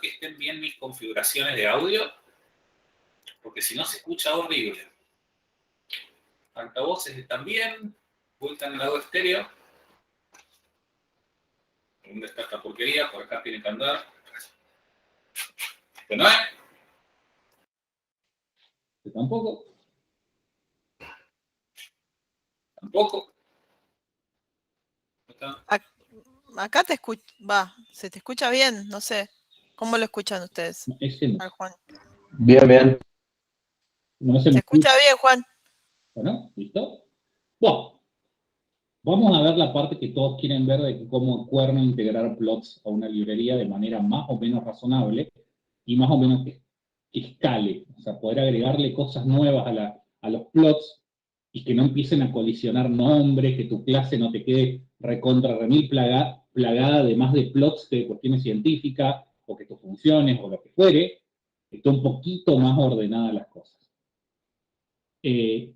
que estén bien mis configuraciones de audio, porque si no se escucha horrible. Altavoces están bien, vuelta en el lado estéreo. ¿Dónde está esta porquería? Por acá tiene que andar. ¿Que no es? ¿Que tampoco? ¿Tampoco? Acá te escucha, se te escucha bien, no sé. ¿Cómo lo escuchan ustedes? No. Juan. Bien, bien. No se escucha bien, Juan. Bueno, ¿listo? Bueno, vamos a ver la parte que todos quieren ver de cómo Cuerno integrar plots a una librería de manera más o menos razonable y más o menos que escale. O sea, poder agregarle cosas nuevas a los plots y que no empiecen a colisionar nombres, que tu clase no te quede recontra remil plagada de más de plots que de cuestiones científicas, o que tus funciones, o lo que fuere, esté un poquito más ordenada las cosas.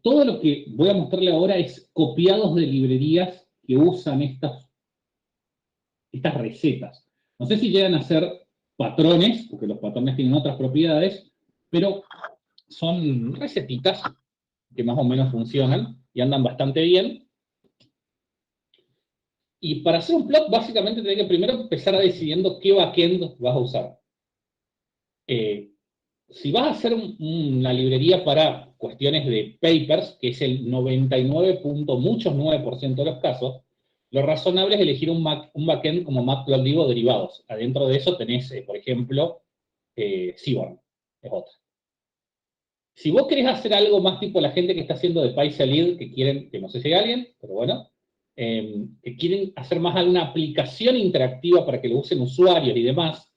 Todo lo que voy a mostrarle ahora es copiados de librerías que usan estas recetas. No sé si llegan a ser patrones, porque los patrones tienen otras propiedades, pero son recetitas que más o menos funcionan y andan bastante bien. Y para hacer un plot, básicamente tenés que primero empezar a decidiendo qué backend vas a usar. Si vas a hacer una librería para cuestiones de papers, que es el 99.9% de los casos, lo razonable es elegir un backend como Matplotlib o derivados. Adentro de eso tenés, por ejemplo, Seaborn, es otra. Si vos querés hacer algo más tipo la gente que está haciendo de PySeLead, que quieren, que no sé si hay alguien, pero bueno, que quieren hacer más alguna aplicación interactiva para que lo usen usuarios y demás,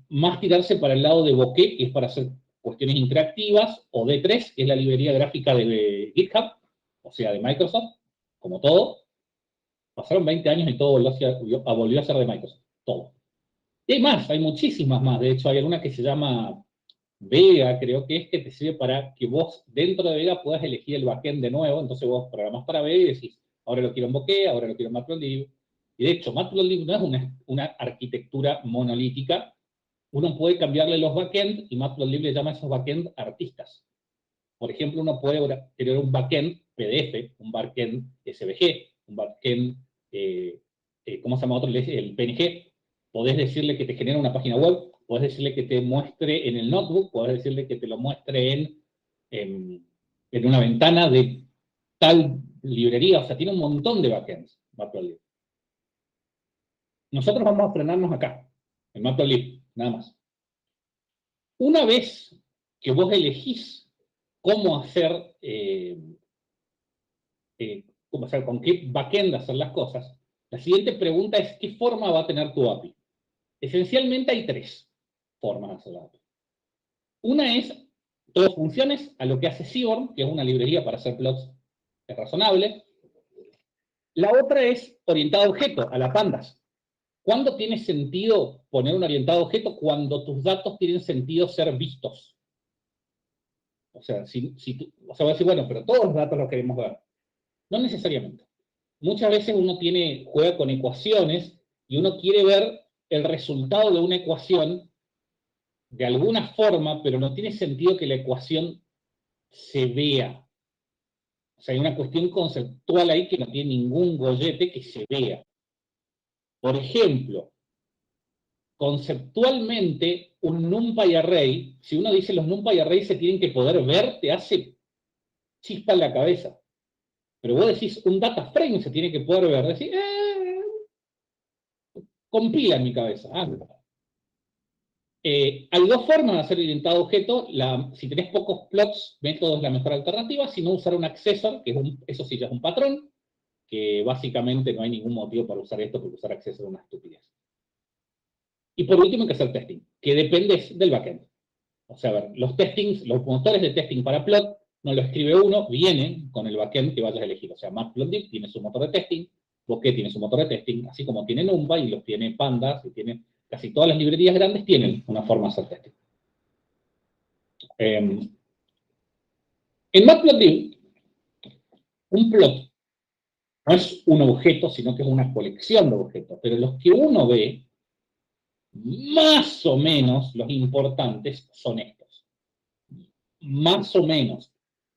más tirarse para el lado de Bokeh, que es para hacer cuestiones interactivas, o D3, que es la librería gráfica de GitHub, o sea, de Microsoft, como todo. Pasaron 20 años y todo volvió a ser de Microsoft, todo. Y hay más, hay muchísimas más. De hecho, hay alguna que se llama Vega, creo que es, que te sirve para que vos dentro de Vega puedas elegir el backend de nuevo. Entonces vos programás para Vega y decís, ahora lo quiero en Bokeh, ahora lo quiero en Matplotlib. Y de hecho, Matplotlib no es una arquitectura monolítica. Uno puede cambiarle los backend y Matplotlib le llama a esos backend artistas. Por ejemplo, uno puede tener un backend PDF, un backend SVG, un backend, ¿cómo se llama otro? El PNG. Podés decirle que te genere una página web, podés decirle que te muestre en el notebook, podés decirle que te lo muestre en una ventana de tal librería. O sea, tiene un montón de backends, Matplotlib. Nosotros vamos a frenarnos acá, en Matplotlib, nada más. Una vez que vos elegís cómo hacer, con qué backend hacer las cosas, la siguiente pregunta es, ¿qué forma va a tener tu API? Esencialmente hay tres formas de hacer la API. Una es todas funciones, a lo que hace Seaborn, que es una librería para hacer plots razonable. La otra es orientado a objeto, a las pandas. ¿Cuándo tiene sentido poner un orientado a objeto? Cuando tus datos tienen sentido ser vistos. O sea, vas a decir, bueno, pero todos los datos los queremos ver. No necesariamente. Muchas veces uno juega con ecuaciones y uno quiere ver el resultado de una ecuación de alguna forma, pero no tiene sentido que la ecuación se vea. O sea, hay una cuestión conceptual ahí que no tiene ningún gollete que se vea. Por ejemplo, conceptualmente, un NumPy array, si uno dice los NumPy arrays se tienen que poder ver, te hace chispa en la cabeza. Pero vos decís, un data frame se tiene que poder ver, decís, compila en mi cabeza. Hay dos formas de hacer orientado a objeto. Si tenés pocos plots, método es la mejor alternativa. Si no, usar un accessor, que eso sí ya es un patrón, que básicamente no hay ningún motivo para usar esto, porque usar accessor es una estupidez. Y por último hay que hacer testing, que depende del backend. O sea, a ver, los motores de testing para plot no lo escribe uno, vienen con el backend que vayas a elegir. O sea, Matplotlib tiene su motor de testing, Bokeh tiene su motor de testing, así como tiene NumPy y los tiene Pandas, y tiene casi todas las librerías grandes tienen una forma de hacer testing. En Matplotlib, un plot no es un objeto, sino que es una colección de objetos, pero los que uno ve Más o menos los importantes son estos. Más o menos.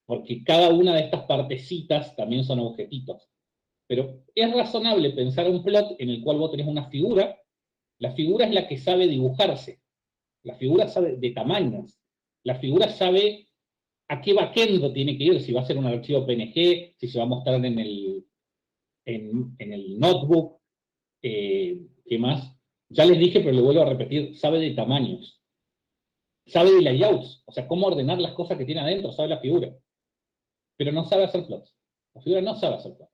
Porque cada una de estas partecitas también son objetitos. Pero es razonable pensar un plot en el cual vos tenés una figura. La figura es la que sabe dibujarse. La figura sabe de tamaños. La figura sabe a qué backend tiene que ir, si va a ser un archivo PNG, si se va a mostrar en el notebook, ¿qué más? Ya les dije, pero lo vuelvo a repetir, sabe de tamaños. Sabe de layouts, o sea, cómo ordenar las cosas que tiene adentro, sabe la figura. Pero no sabe hacer plots. La figura no sabe hacer plots.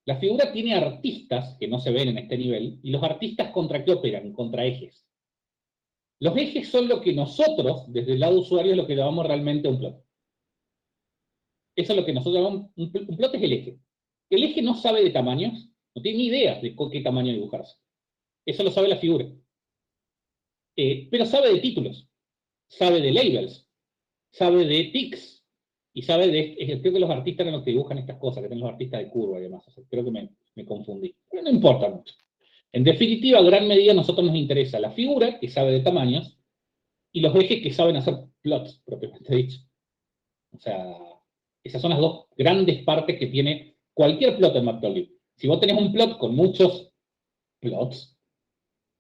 La figura tiene artistas que no se ven en este nivel, y los artistas ¿contra qué operan? Contra ejes. Los ejes son lo que nosotros, desde el lado usuario, es lo que llamamos realmente un plot. Eso es lo que nosotros llamamos un plot, es el eje. El eje no sabe de tamaños, no tiene ni idea de qué tamaño dibujarse. Eso lo sabe la figura. Pero sabe de títulos, sabe de labels, sabe de tics, y sabe de... Creo que los artistas eran los que dibujan estas cosas, que tienen los artistas de curva y demás. O sea, creo que me confundí. Pero no importa mucho. En definitiva, a gran medida a nosotros nos interesa la figura, que sabe de tamaños, y los ejes que saben hacer plots, propiamente dicho. O sea, esas son las dos grandes partes que tiene cualquier plot en Matplotlib. Si vos tenés un plot con muchos plots,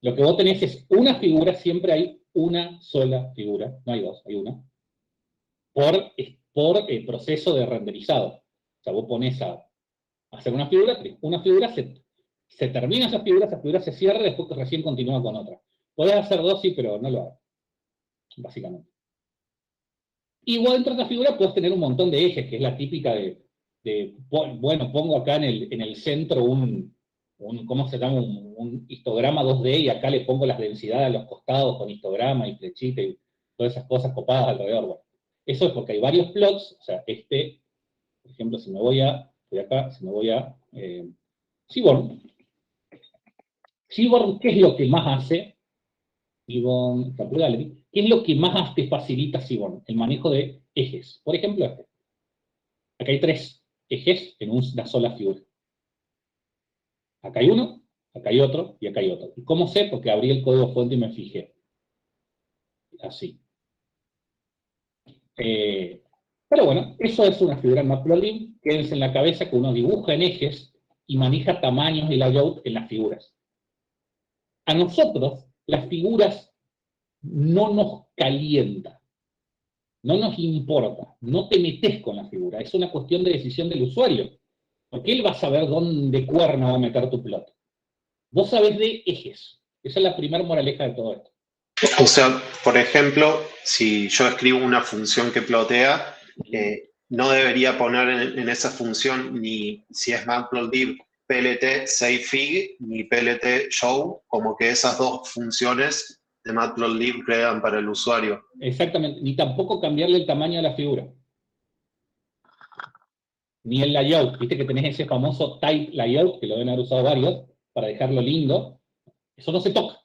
lo que vos tenés es una figura, siempre hay una sola figura, no hay dos, hay una, por el proceso de renderizado. O sea, vos pones a hacer una figura, se termina esa figura se cierra, después que recién continúa con otra. Podés hacer dos, sí, pero no lo hago, básicamente. Y vos dentro de esta figura podés tener un montón de ejes, que es la típica bueno, pongo acá en el centro ¿cómo se llama? Un histograma 2D, y acá le pongo las densidades a los costados con histograma y flechita y todas esas cosas copadas alrededor. Bueno, eso es porque hay varios plots, o sea, por ejemplo, si me voy a Seaborn. Seaborn, ¿qué es lo que más hace? Seaborn, Capture Gallery, ¿qué es lo que más te facilita Seaborn? El manejo de ejes. Por ejemplo, acá hay 3 ejes en una sola figura. Acá hay uno, acá hay otro y acá hay otro. ¿Y cómo sé? Porque abrí el código fuente y me fijé. Así. Pero bueno, eso es una figura en Matplotlib. Quédense en la cabeza que uno dibuja en ejes y maneja tamaños y layout en las figuras. A nosotros, las figuras no nos calienta, no nos importa, no te metes con la figura, es una cuestión de decisión del usuario, porque él va a saber dónde cuerno va a meter tu plot. Vos sabés de ejes, esa es la primera moraleja de todo esto. O sea, por ejemplo, si yo escribo una función que plotea, no debería poner en esa función ni si es Matplotlib plt savefig ni plt show, como que esas dos funciones de Matplotlib crean para el usuario. Exactamente, ni tampoco cambiarle el tamaño a la figura. Ni el layout, viste que tenés ese famoso type layout, que lo deben haber usado varios, para dejarlo lindo. Eso no se toca.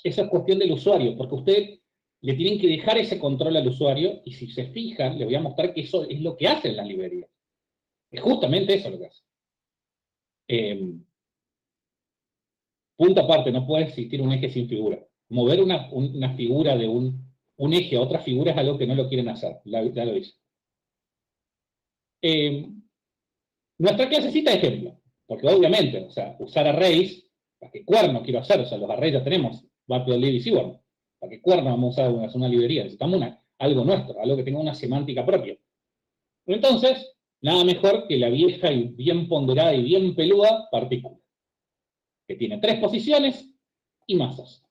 Esa es cuestión del usuario, porque ustedes le tienen que dejar ese control al usuario, y si se fijan, les voy a mostrar que eso es lo que hacen las librerías. Es justamente eso lo que hace. Punto aparte, no puede existir un eje sin figura. Mover una figura de un eje a otra figura es algo que no lo quieren hacer, ya lo hice. Nuestra clasecita de ejemplo, porque obviamente, o sea, usar arrays, ¿para qué cuerno quiero hacer? O sea, los arrays ya tenemos, Matplotlib y Seaborn. ¿Para qué cuerno vamos a usar una librería? Necesitamos algo nuestro, algo que tenga una semántica propia. Entonces, nada mejor que la vieja y bien ponderada y bien peluda partícula, que tiene 3 posiciones y masas.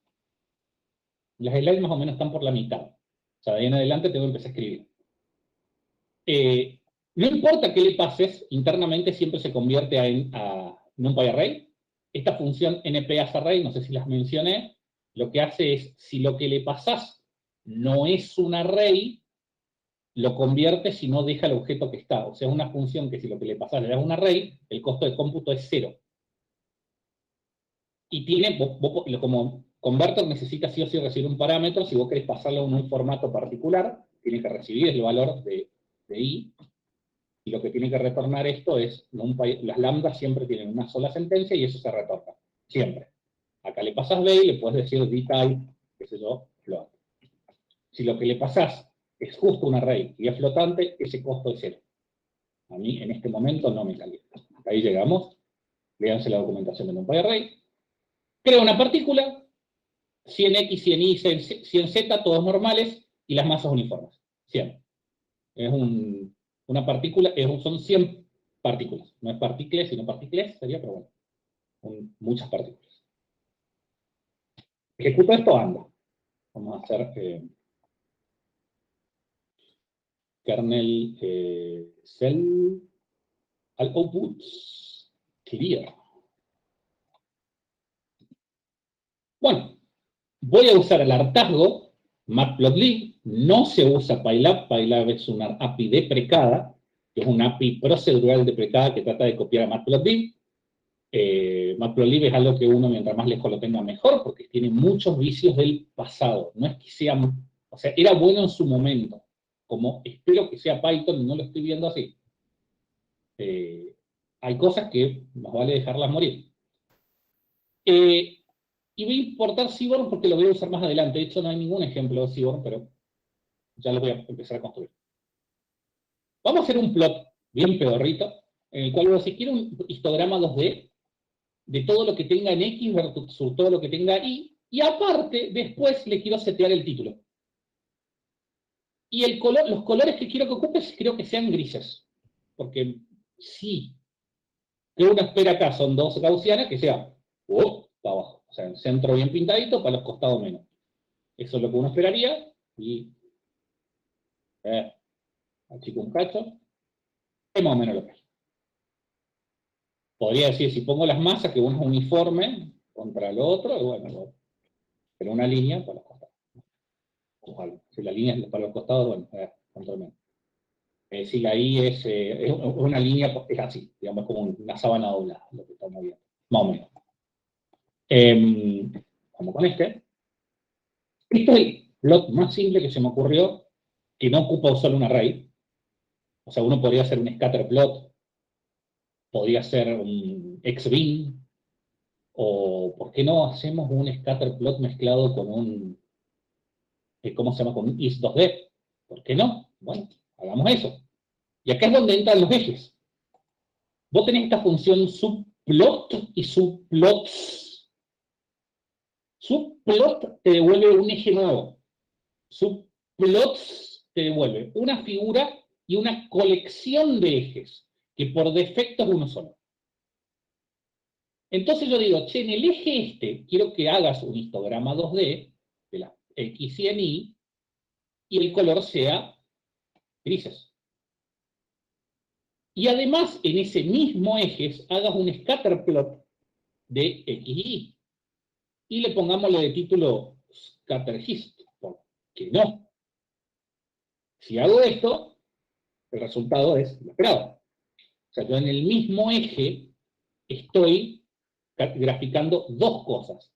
Las slides más o menos están por la mitad. O sea, de ahí en adelante tengo que empezar a escribir. No importa qué le pases, internamente siempre se convierte a NumPy-Array. Esta función npAsArray, no sé si las mencioné, lo que hace es, si lo que le pasás no es un array, lo convierte si no deja el objeto que está. O sea, es una función que si lo que le pasás le das un array, el costo de cómputo es 0. Y tiene, como converter necesita sí o sí recibir un parámetro, si vos querés pasarlo en un formato particular, tiene que recibir el valor de i, y lo que tiene que retornar esto es, las lambdas siempre tienen una sola sentencia y eso se retorna, siempre. Acá le pasas B y le puedes decir dtype, qué sé yo, float. Si lo que le pasás es justo un array y es flotante, ese costo es 0. A mí en este momento no me calienta. Hasta ahí llegamos. Léanse la documentación de NumPyArray. Crea una partícula, 100x, 100y, 100z, todos normales, y las masas uniformes. 100. Es una partícula, son 100 partículas. No es partículas, sino partículas, sería, pero bueno. Son muchas partículas. Ejecuto esto, anda. Vamos a hacer kernel cell al output clear. Bueno, voy a usar el hartazgo matplotlib. No se usa Pylab. Pylab es una API deprecada, que es una API procedural deprecada que trata de copiar a matplotlib. Matplotlib es algo que uno, mientras más lejos lo tenga, mejor, porque tiene muchos vicios del pasado. No es que sea, o sea, era bueno en su momento. Como espero que sea Python, no lo estoy viendo así. Hay cosas que más vale dejarlas morir. Y voy a importar Seaborn porque lo voy a usar más adelante. De hecho, no hay ningún ejemplo de Seaborn, pero ya lo voy a empezar a construir. Vamos a hacer un plot bien pedorrito, en el cual voy a decir, quiero un histograma 2D de todo lo que tenga en X versus todo lo que tenga Y, y aparte, después le quiero setear el título. Y los colores que quiero que ocupe, creo que sean grises. Porque si que uno espera acá son dos gaussianas, que sea para abajo. O sea, el centro bien pintadito, para los costados menos. Eso es lo que uno esperaría. Y achico un cacho. Es más o menos lo que hay. Podría decir, si pongo las masas, que uno es uniforme contra el otro, y bueno, pero una línea para los costados. Ojalá. Si la línea es para los costados, bueno, contra el menos. Si la I es una línea, es así, digamos, como una sábana doblada, lo que estamos viendo, más o menos. Vamos con este. Este es el plot más simple que se me ocurrió, que no ocupa solo un array. O sea, uno podría hacer un scatter plot, podría hacer un xbin, o ¿por qué no hacemos un scatter plot mezclado con un, ¿cómo se llama? Con un is2d. ¿Por qué no? Bueno, hagamos eso. Y acá es donde entran los ejes. Vos tenés esta función subplot y subplots. Subplot te devuelve un eje nuevo. Subplots te devuelve una figura y una colección de ejes, que por defecto es uno solo. Entonces yo digo, che, en el eje este, quiero que hagas un histograma 2D de la X y en Y, y el color sea grises. Y además, en ese mismo eje, hagas un scatter plot de X y Y. Y le pongámosle de título scatter hist, porque no. Si hago esto, el resultado es lo esperado. O sea, yo en el mismo eje estoy graficando dos cosas.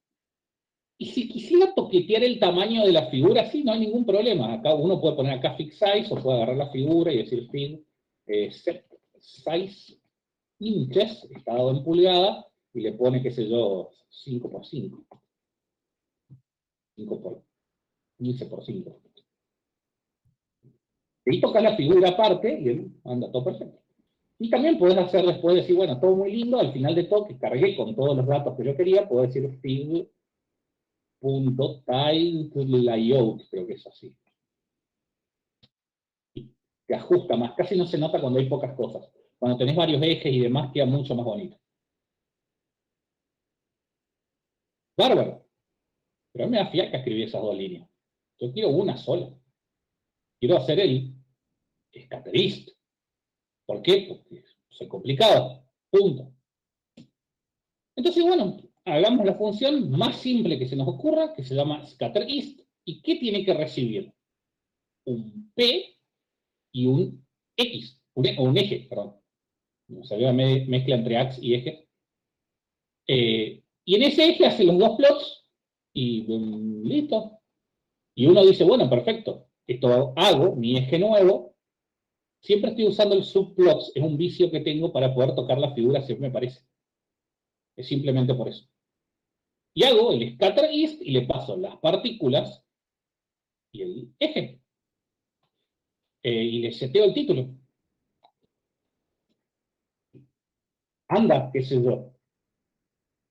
Y si quisiera toquetear el tamaño de la figura, sí, no hay ningún problema. Acá uno puede poner acá fix size, o puede agarrar la figura y decir fig set size inches, está dado en pulgada, y le pone, qué sé yo, 5 por 5. 5 por 15 por 5. Y toca la figura aparte y él anda todo perfecto. Y también puedes hacer después, decir, bueno, todo muy lindo, al final de todo, que cargué con todos los datos que yo quería, puedo decir fig.tileLayout, creo que es así. Y te ajusta más, casi no se nota cuando hay pocas cosas. Cuando tenés varios ejes y demás, queda mucho más bonito. Bárbaro. Pero a mí me da fiaca escribir esas dos líneas. Yo quiero una sola. Quiero hacer el scatterist. ¿Por qué? Porque soy complicado. Punto. Entonces, bueno, hagamos la función más simple que se nos ocurra, que se llama scatterist. ¿Y qué tiene que recibir? Un P y un X. Un eje, perdón. Salió la mezcla entre ax y eje. Y en ese eje hace los dos plots y listo. Y uno dice, bueno, perfecto. Esto hago, mi eje nuevo. Siempre estoy usando el subplots. Es un vicio que tengo para poder tocar la figura, siempre me parece. Es simplemente por eso. Y hago el scatter east y le paso las partículas y el eje. Y le seteo el título. Anda, qué sé yo.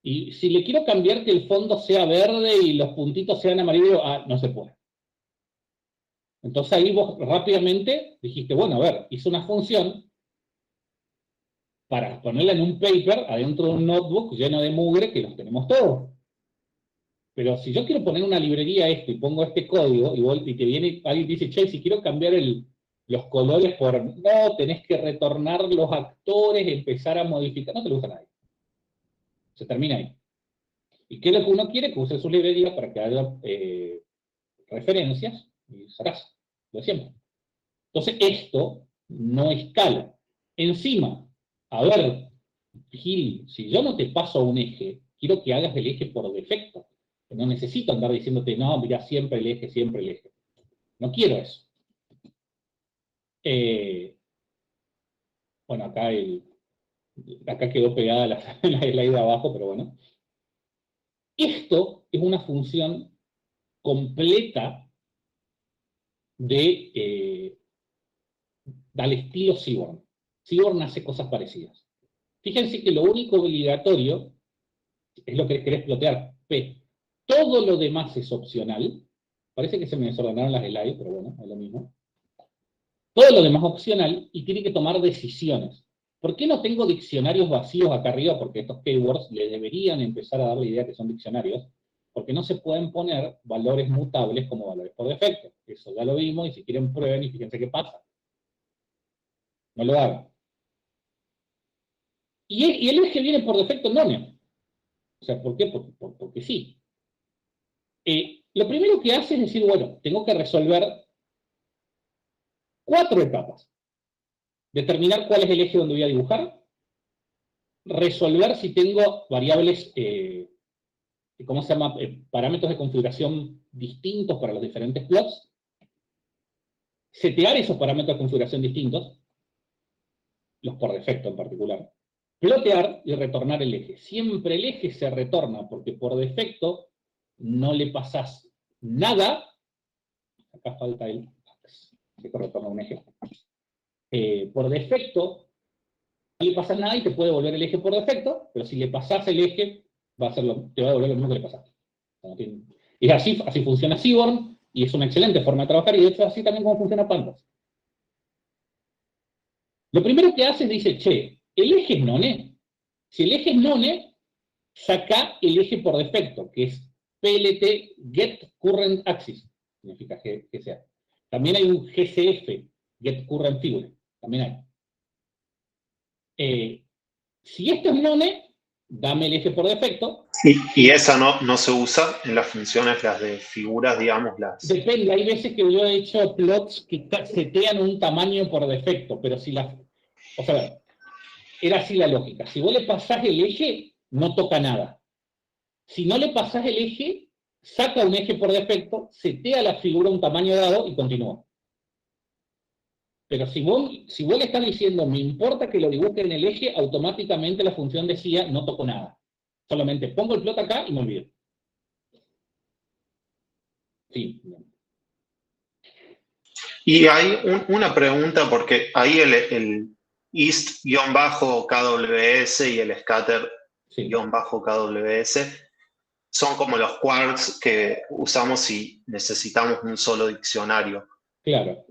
Y si le quiero cambiar que el fondo sea verde y los puntitos sean amarillos, no se puede. Entonces ahí vos rápidamente dijiste, bueno, a ver, hice una función para ponerla en un paper adentro de un notebook lleno de mugre que los tenemos todos. Pero si yo quiero poner una librería a esto y pongo este código y te viene alguien y dice, che, si quiero cambiar los colores por... No, tenés que retornar los actores, empezar a modificar. No te lo usa nadie. Se termina ahí. ¿Y qué es lo que uno quiere? Que use su librería para que haya referencias y sacás. Lo de siempre. Entonces esto no escala. Encima, a ver, Gil, si yo no te paso un eje, quiero que hagas el eje por defecto. No necesito andar diciéndote, no, mira, siempre el eje, siempre el eje. No quiero eso. Bueno, acá quedó pegada la slide de abajo, pero bueno. Esto es una función completa del estilo Seaborn. Seaborn hace cosas parecidas. Fíjense que lo único obligatorio es lo que querés plotear, P. Todo lo demás es opcional. Parece que se me desordenaron las slides, pero bueno, es lo mismo. Todo lo demás es opcional y tiene que tomar decisiones. ¿Por qué no tengo diccionarios vacíos acá arriba? Porque estos keywords le deberían empezar a dar la idea que son diccionarios, porque no se pueden poner valores mutables como valores por defecto. Eso ya lo vimos, y si quieren prueben y fíjense qué pasa. No lo hagan. Y el eje viene por defecto en none. O sea, ¿por qué? Porque sí. Lo primero que hace es decir, bueno, tengo que resolver 4 etapas. Determinar cuál es el eje donde voy a dibujar. Resolver si tengo variables, ¿cómo se llama? Parámetros de configuración distintos para los diferentes plots. Setear esos parámetros de configuración distintos, los por defecto en particular. Plotear y retornar el eje. Siempre el eje se retorna porque por defecto no le pasás nada. Acá falta el que retorna un eje. Por defecto no le pasas nada y te puede volver el eje por defecto, pero si le pasás el eje te va a devolver lo mismo que le pasaste. Y así funciona Seaborn, y es una excelente forma de trabajar, y de hecho así también como funciona Pandas. Lo primero que hace es dice, che, el eje es none. Si el eje es none, saca el eje por defecto, que es PLT Get Current Axis. Significa GCA. También hay un GCF, Get Current Figure. También hay. Si esto es none, dame el eje por defecto. Y esa no se usa en las funciones, las de figuras, digamos, las... Depende, hay veces que yo he hecho plots que setean un tamaño por defecto, pero si o sea, era así la lógica. Si vos le pasás el eje, no toca nada. Si no le pasás el eje, saca un eje por defecto, setea la figura un tamaño dado y continúa. Pero si vos le estás diciendo, me importa que lo dibuje en el eje, automáticamente la función decía, no toco nada. Solamente pongo el plot acá y me olvido. Sí. Y hay una pregunta, porque ahí el east-kws y el scatter-kws son como los quarks que usamos si necesitamos un solo diccionario. Claro.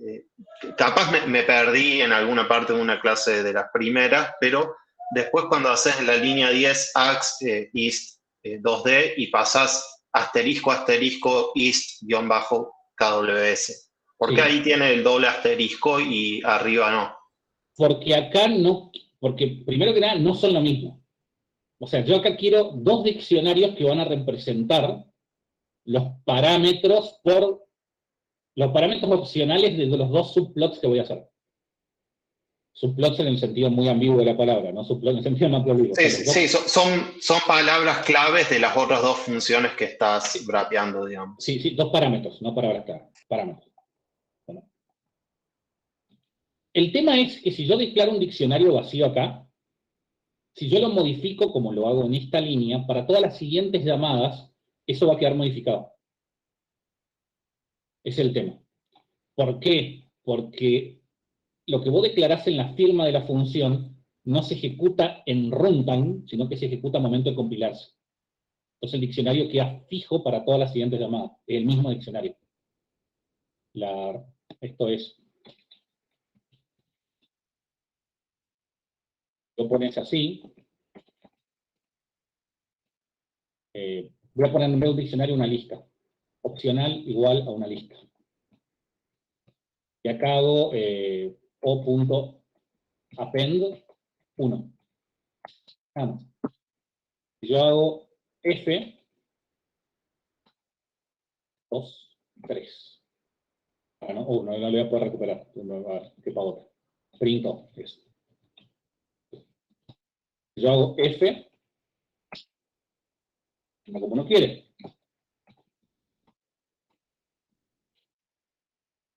Capaz me perdí en alguna parte de una clase de las primeras, pero después cuando haces la línea 10 ax east 2D y pasás asterisco east-kws. ¿Por qué ahí tiene el doble asterisco y arriba no? Porque acá no, porque primero que nada no son lo mismo. O sea, yo acá quiero 2 diccionarios que van a representar los parámetros opcionales de los 2 subplots que voy a hacer. Subplots en el sentido muy ambiguo de la palabra, no subplots en el sentido más ambiguo. Sí, son palabras claves de las otras 2 funciones que estás brapeando, digamos. Sí, 2 parámetros, no palabras claves, parámetros. Bueno. El tema es que si yo declaro un diccionario vacío acá, Si yo lo modifico como lo hago en esta línea, para todas las siguientes llamadas, eso va a quedar modificado. Ese es el tema. ¿Por qué? Porque lo que vos declarás en la firma de la función no se ejecuta en runtime, sino que se ejecuta al momento de compilarse. Entonces el diccionario queda fijo para todas las siguientes llamadas. Es el mismo diccionario. Esto es... Lo pones así. Voy a poner en vez de un diccionario una lista. Opcional igual a una lista. Y acá hago o.append 1. Vamos. Yo hago F 2, 3. Ah, no, no lo voy a poder recuperar. ¿Qué pavota? Print off. Eso. Yo hago F, como uno quiere.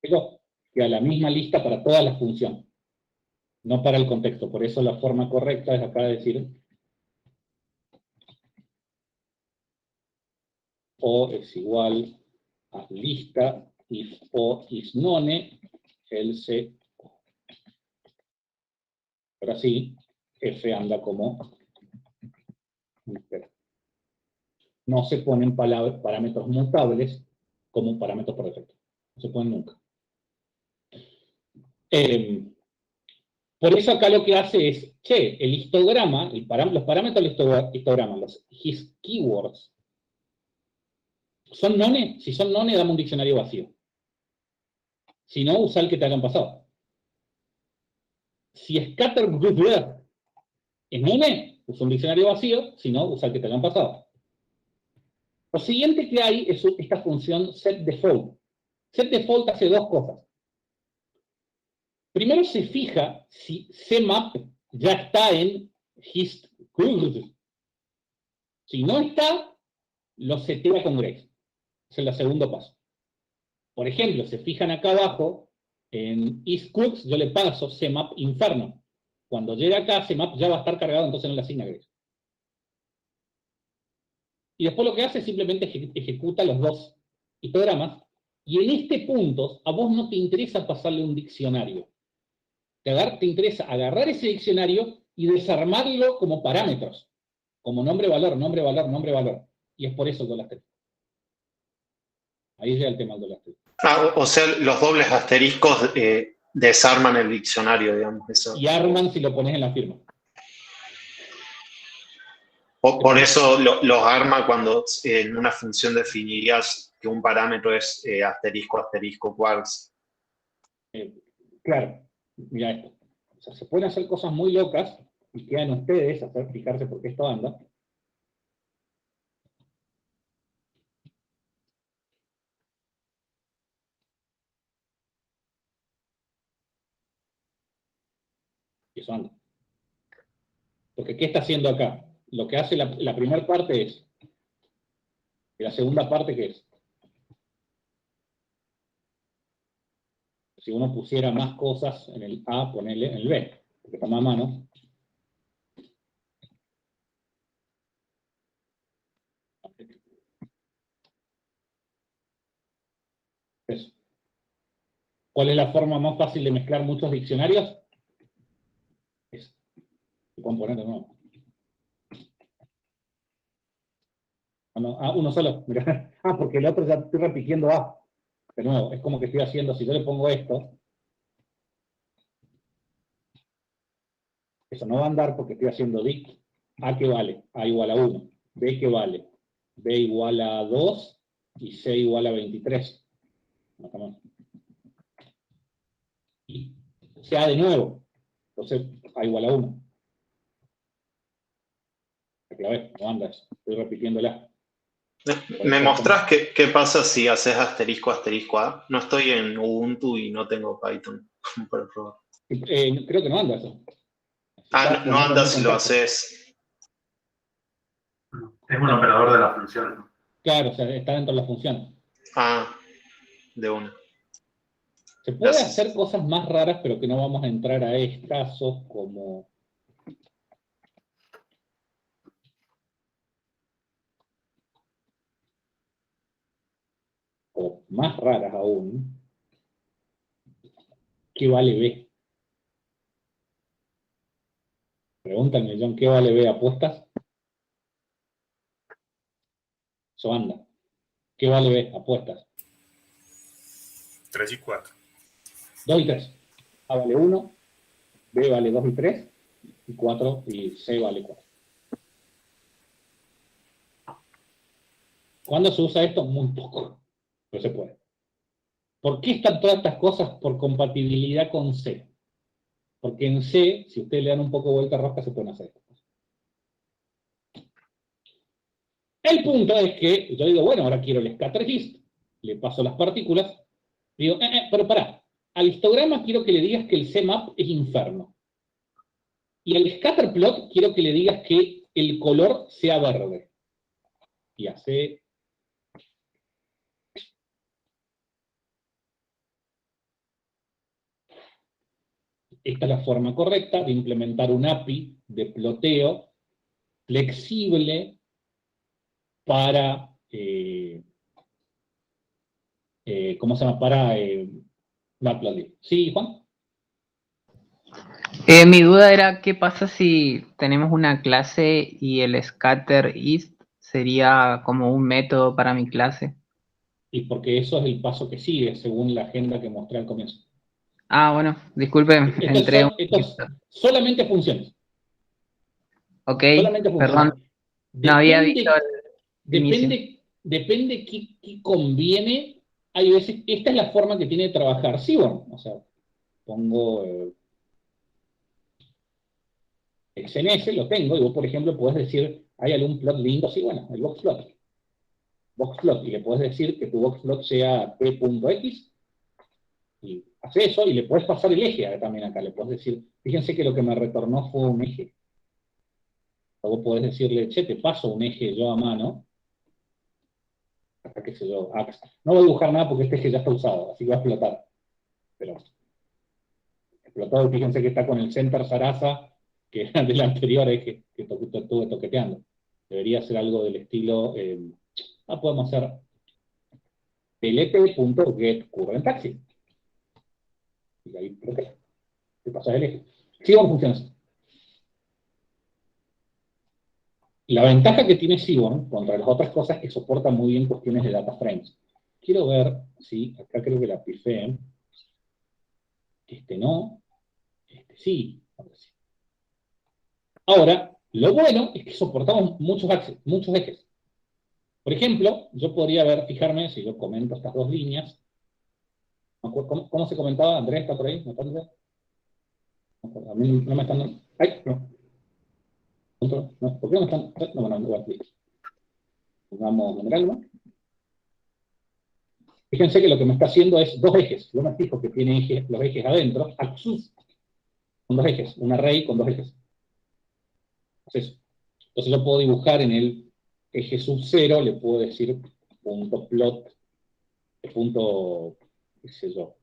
Digo, queda la misma lista para todas las funciones, no para el contexto. Por eso la forma correcta es acá decir O es igual a lista if O is none, else. Ahora sí, F anda como... No se ponen parámetros mutables como parámetros por defecto. No se ponen nunca. Por eso acá lo que hace es, el histograma, los parámetros del histograma, los his keywords, ¿son none? Si son none, dame un diccionario vacío. Si no, usa el que te hayan pasado. Si scatter es none, usa un diccionario vacío. Si no, usa el que te hayan pasado. Lo siguiente que hay es esta función setDefault. SetDefault hace dos cosas. Primero se fija si CMap ya está en HistKeywords. Si no está, lo setea con Grace. Ese es el segundo paso. Por ejemplo, se fijan acá abajo, en isCooks yo le paso CMap Inferno. Cuando llega acá, CMap ya va a estar cargado, entonces no le asigna Grace. Y después lo que hace es simplemente ejecuta los dos histogramas, y en este punto, a vos no te interesa pasarle un diccionario. Te interesa agarrar ese diccionario y desarmarlo como parámetros, como nombre-valor, nombre-valor, nombre-valor. Y es por eso el doble asterisco. Ahí llega el tema del doble asterisco. O sea, los dobles asteriscos desarman el diccionario, digamos. Eso. Y arman si lo pones en la firma. Por eso los arma cuando en una función definirías que un parámetro es asterisco, asterisco, quarks. Claro, mira esto. O sea, se pueden hacer cosas muy locas y quedan ustedes a fijarse por qué esto anda. Y eso anda. Porque ¿qué está haciendo acá? Lo que hace la primera parte es, y la segunda parte ¿qué es? Si uno pusiera más cosas en el A, ponerle en el B, porque está más a mano. Eso. ¿Cuál es la forma más fácil de mezclar muchos diccionarios? Es componente nuevo. Uno solo. Mirá. Porque el otro ya estoy repitiendo A. De nuevo, es como que estoy haciendo, si yo le pongo esto, eso no va a andar porque estoy haciendo dict. A que vale, A igual a 1. B que vale, B igual a 2 y C igual a 23. Y sea de nuevo. Entonces, A igual a 1. A ver, no anda eso. Estoy repitiéndola. ¿Me mostrás qué pasa si haces asterisco, asterisco A? No estoy en Ubuntu y no tengo Python para probar. Creo que no anda eso. No anda si lo haces. Es un operador de la función. Claro, o sea, está dentro de la función. De una. Se puede hacer cosas más raras, pero que no vamos a entrar a casos como... o más raras aún, ¿qué vale B? Pregunta al millón, ¿qué vale B? ¿Apuestas? Eso anda. ¿Qué vale B? Apuestas. 3 y 4. 2 y 3. A vale 1, B vale 2 y 3, y 4, y C vale 4. ¿Cuándo se usa esto? Muy poco, pero se puede. ¿Por qué están todas estas cosas? Por compatibilidad con C. Porque en C, si ustedes le dan un poco de vuelta rosca, se pueden hacer esto. El punto es que yo digo, bueno, ahora quiero el scatter hist, le paso las partículas, digo, pero pará, al histograma quiero que le digas que el CMAP es inferno. Y al scatter plot quiero que le digas que el color sea verde. Y hace... Esta es la forma correcta de implementar un API de ploteo flexible para, ¿cómo se llama? Para Matplotlib. ¿Sí, Juan? Mi duda era, ¿qué pasa si tenemos una clase y el scatter ist sería como un método para mi clase? Y porque eso es el paso que sigue, según la agenda que mostré al comienzo. Ah, bueno, disculpe, entré un Esto es poquito. solamente funciones. Ok, Solamente funciones. perdón, no había visto el inicio. Depende qué conviene. Hay veces, esta es la forma que tiene de trabajar Seaborn. O sea, pongo XNS, lo tengo, y vos, por ejemplo, podés decir, ¿hay algún plot lindo? Sí, bueno, el boxplot. Boxplot, y le podés decir que tu boxplot sea p.x, y hace eso, y le podés pasar el eje también acá. Le podés decir, fíjense que lo que me retornó fue un eje. O vos podés decirle, che, te paso un eje yo a mano. Hasta qué sé yo. No voy a dibujar nada porque este eje ya está usado, así que va a explotar. Pero explotado, fíjense que está con el center Sarasa, que era del anterior eje que estuve toqueteando. Debería ser algo del estilo, podemos hacer lt.getCurrentAxis. Y ahí bloquea. Te pasas el eje. Seaborn funciona así. La ventaja que tiene Seaborn contra las otras cosas es que soporta muy bien cuestiones de data frames. Quiero ver si, acá creo que la pifé, no, sí. Ahora, lo bueno es que soportamos muchos ejes. Por ejemplo, yo podría fijarme, si yo comento estas dos líneas, ¿cómo se comentaba? Andrés, ¿está por ahí? ¿Me está dando? A mí no me están dando. ¡Ay! No. No, ¿por qué no me están? No, bueno, igual, listo. Pongamos general, ¿no? Fíjense que lo que me está haciendo es dos ejes. Yo me fijo que tiene los ejes adentro, axis, con dos ejes, un array con dos ejes. Entonces yo puedo dibujar en el eje sub 0, le puedo decir punto plot, punto, qué sé yo,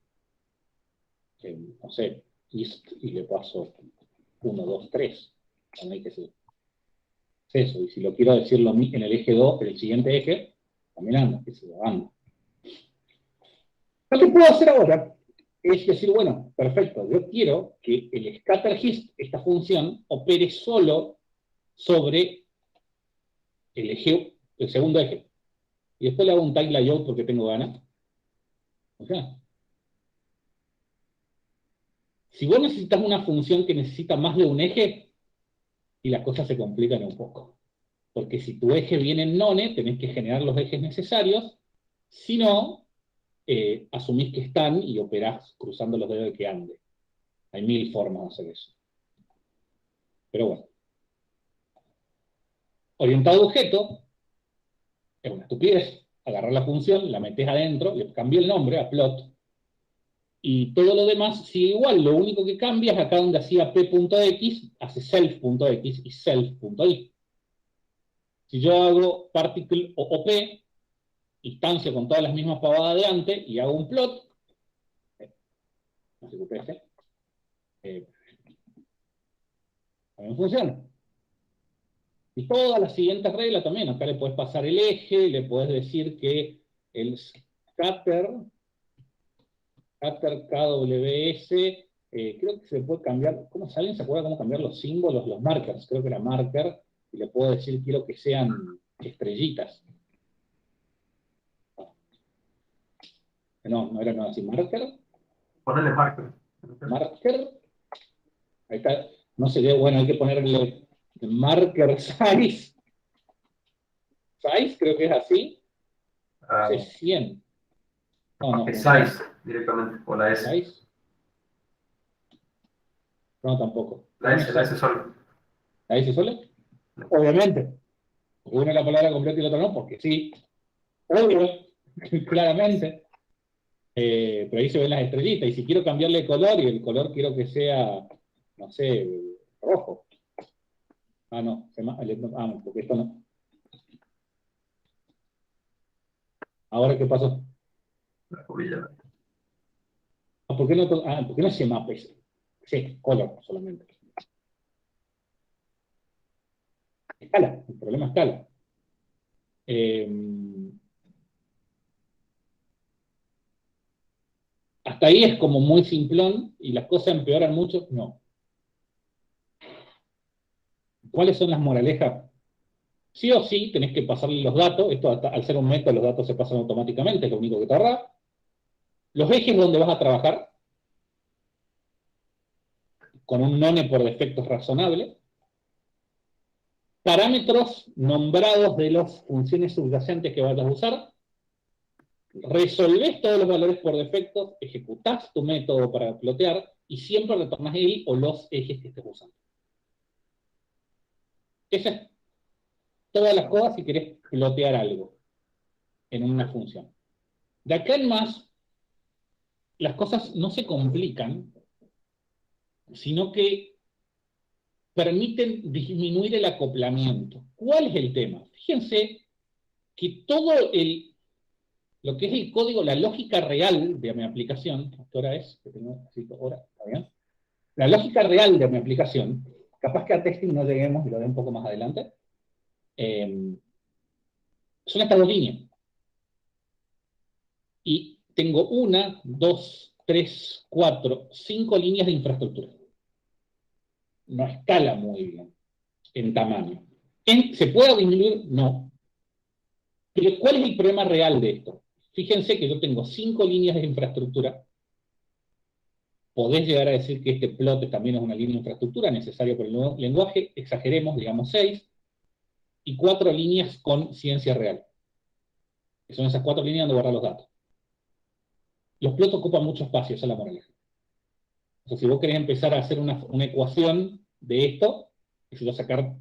no sé, ist, y le paso 1, 2, 3. También que sé. Es eso, y si lo quiero decir en el eje 2, en el siguiente eje, también anda, que se anda. Lo que puedo hacer ahora es decir, bueno, perfecto, yo quiero que el scatter hist, esta función, opere solo sobre el segundo eje. Y después le hago un tag layout porque tengo ganas. O sea, si vos necesitas una función que necesita más de un eje, y las cosas se complican un poco. Porque si tu eje viene en none, tenés que generar los ejes necesarios. Si no, asumís que están y operás cruzando los dedos de que ande. Hay 1000 formas de hacer eso. Pero bueno. Orientado a objeto es una estupidez. Agarrar la función, la metes adentro, le cambié el nombre a plot, y todo lo demás sigue igual. Lo único que cambia es acá donde hacía p.x, hace self.x y self.y. Si yo hago particle o op, instancia con todas las mismas pavadas de antes, y hago un plot, no sé qué también funciona. Y todas las siguientes reglas también. Acá le puedes pasar el eje, le puedes decir que scatter KWS, creo que se puede cambiar, ¿alguien se acuerda cómo cambiar los símbolos, los markers? Creo que era marker, y le puedo decir, quiero que sean estrellitas. No era nada así, marker. Ponele marker. Marker. Ahí está. No se ve, bueno, hay que ponerle marker size. Size, creo que es así. Es 100. No. Size, directamente, o la S. ¿Size? No, tampoco. La S solo. ¿La S sola? Obviamente. Porque una es la palabra completa y la otra no, porque sí. Obvio, claramente. Pero ahí se ven las estrellitas. Y si quiero cambiarle el color, y el color quiero que sea, no sé, rojo. No, porque esto no. Ahora, ¿qué pasó? La cubilla. ¿Por qué no se mapa ese? Sí, color solamente. Escala, el problema es escala. Hasta ahí es como muy simplón y las cosas empeoran mucho. No. ¿Cuáles son las moralejas? Sí o sí tenés que pasarle los datos. Esto al ser un método, los datos se pasan automáticamente, es lo único que te ahorra. Los ejes donde vas a trabajar, con un none por defecto razonable. Parámetros nombrados de las funciones subyacentes que vayas a usar. Resolvés todos los valores por defecto, ejecutás tu método para plotear y siempre retornás el o los ejes que estés usando. Esas es todas las cosas si querés plotear algo en una función. De acá en más, las cosas no se complican, sino que permiten disminuir el acoplamiento. ¿Cuál es el tema? Fíjense que todo lo que es el código, la lógica real de mi aplicación, ¿qué hora es? Que tengo hora, ¿está bien? La lógica real de mi aplicación, capaz que a testing no lleguemos y lo haré un poco más adelante, son estas dos líneas. Y tengo 1, 2, 3, 4, 5 líneas de infraestructura. No escala muy bien en tamaño. ¿Se puede disminuir? No. Pero ¿cuál es el problema real de esto? Fíjense que yo tengo 5 líneas de infraestructura. Podés llegar a decir que este plot también es una línea de infraestructura necesaria por el nuevo lenguaje. Exageremos, digamos 6. Y 4 líneas con ciencia real. Que son esas 4 líneas donde guardar los datos. Los plots ocupan mucho espacio, esa es la moraleja. O sea, si vos querés empezar a hacer una ecuación de esto, necesito sacar,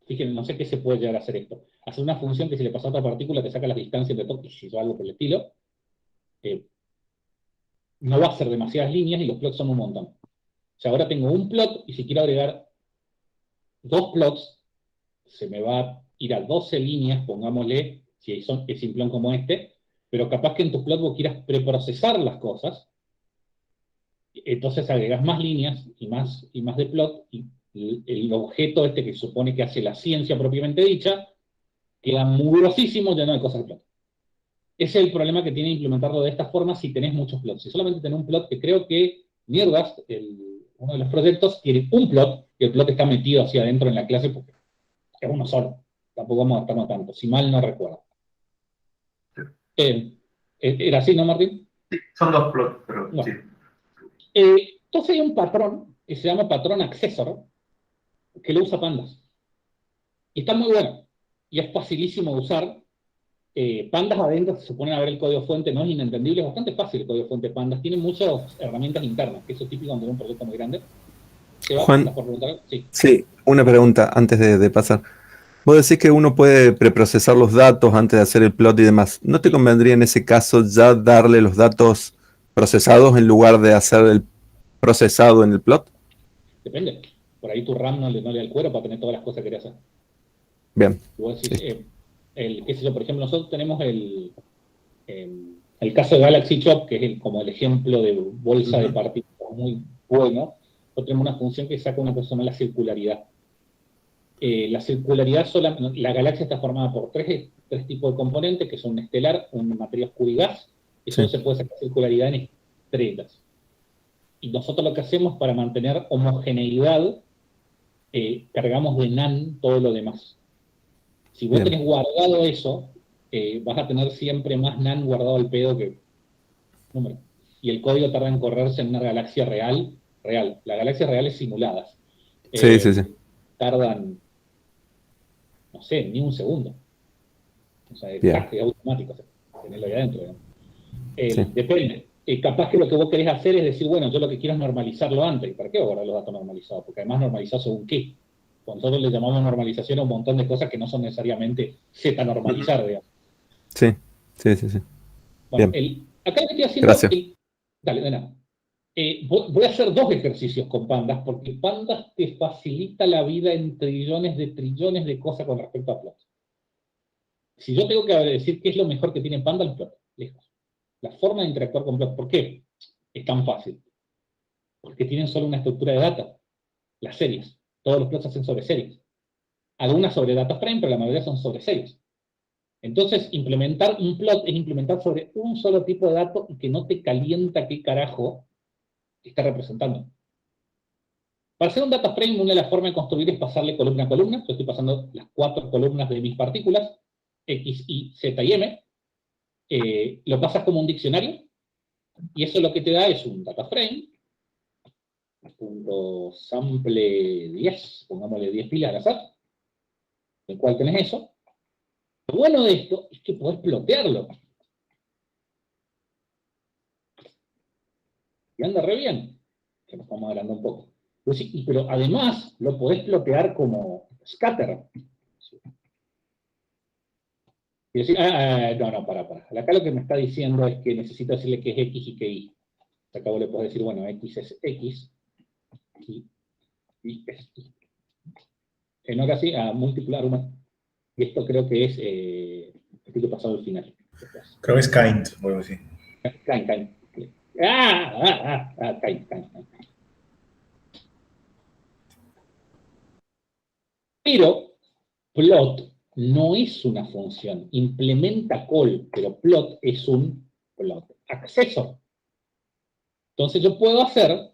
fíjense, no sé qué se puede llegar a hacer esto. Hacer una función que si le pasa a otra partícula te saca las distancias de todo, y si hizo algo por el estilo, no va a ser demasiadas líneas y los plots son un montón. O sea, ahora tengo un plot y si quiero agregar 2 plots, se me va a ir a 12 líneas, pongámosle, si es simplón como este, pero capaz que en tu plot vos quieras preprocesar las cosas, entonces agregas más líneas y más de plot, y el objeto este que supone que hace la ciencia propiamente dicha, queda muy grosísimo lleno de cosas de plot. Ese es el problema que tiene implementarlo de esta forma si tenés muchos plots. Si solamente tenés un plot, que creo que Neargast, uno de los proyectos, tiene un plot, y el plot está metido hacia adentro en la clase porque es uno solo. Tampoco vamos a gastarnos tanto, si mal no recuerdo. ¿Era así, no, Martín? Sí, son 2 plots, pero no. Sí. Entonces hay un patrón que se llama patrón accessor que lo usa Pandas. Y está muy bueno. Y es facilísimo de usar. Pandas adentro se suponen a ver el código fuente, no es inentendible, es bastante fácil el código fuente de Pandas. Tiene muchas herramientas internas, que eso es típico cuando hay un proyecto muy grande. Juan, por preguntar? Sí, una pregunta antes de pasar. Vos decís que uno puede preprocesar los datos antes de hacer el plot y demás. ¿No te convendría en ese caso ya darle los datos procesados en lugar de hacer el procesado en el plot? Depende. Por ahí tu RAM no le da el cuero para tener todas las cosas que querés hacer. Bien. Vos decís, sí. Qué sé yo, por ejemplo, nosotros tenemos el caso de Galaxy Shop, que es como el ejemplo de bolsa de partículas muy bueno. Nosotros tenemos una función que saca una cosa llamada la circularidad. La circularidad la galaxia está formada por 3 tres tipos de componentes, que son un estelar, una materia oscura y gas. Eso Sí. se puede sacar circularidad en estrellas. Y nosotros lo que hacemos para mantener homogeneidad, cargamos de NaN todo lo demás. Si vos Bien. tenés guardado eso, vas a tener siempre más NaN guardado al pedo que número. Y el código tarda en correrse en una galaxia real. Las galaxias reales simuladas. Sí, sí, sí. Tardan, no sé, ni un segundo. O sea, es Bien. tac, es automático. O sea, tenerlo ahí adentro, digamos. Sí. Depende. Capaz que lo que vos querés hacer es decir, bueno, yo lo que quiero es normalizarlo antes. ¿Y para qué guardar los datos normalizados? Porque además normalizados según qué. Nosotros le llamamos normalización a un montón de cosas que no son necesariamente Z normalizar, digamos. Sí, sí, sí, sí. Bueno, Bien. acá lo que estoy haciendo... Gracias. Dale, de nada. Voy a hacer dos ejercicios con Pandas, porque Pandas te facilita la vida en trillones de cosas con respecto a Plot. Si yo tengo que decir qué es lo mejor que tiene Pandas, el Plot. Lejos. La forma de interactuar con Plot. ¿Por qué? Es tan fácil. Porque tienen solo una estructura de data. Las series. Todos los plots se hacen sobre series. Algunas sobre data frame, pero la mayoría son sobre series. Entonces, implementar un plot es implementar sobre un solo tipo de dato y que no te calienta qué carajo está representando. Para hacer un data frame, una de las formas de construir es pasarle columna a columna. Yo estoy pasando las 4 columnas de mis partículas, X, Y, Z y M. Lo pasas como un diccionario, y eso lo que te da es un data frame, punto sample 10, pongámosle 10 pilas al azar, en el cual tenés eso. Lo bueno de esto es que podés plotearlo. Y anda re bien, que nos estamos adelantando un poco. Pero además lo podés plotear como scatter. Y decir, no, para. Acá lo que me está diciendo es que necesito decirle que es X y que Y. Acá vos le podés decir, bueno, X es X, y Y es Y. No casi, a múltiplar una. Y esto creo que es, estoy que pasado al final. Creo que es kind, o algo así. Kind. Kind. Pero plot no es una función, implementa call, pero plot es un plot acceso. Entonces yo puedo hacer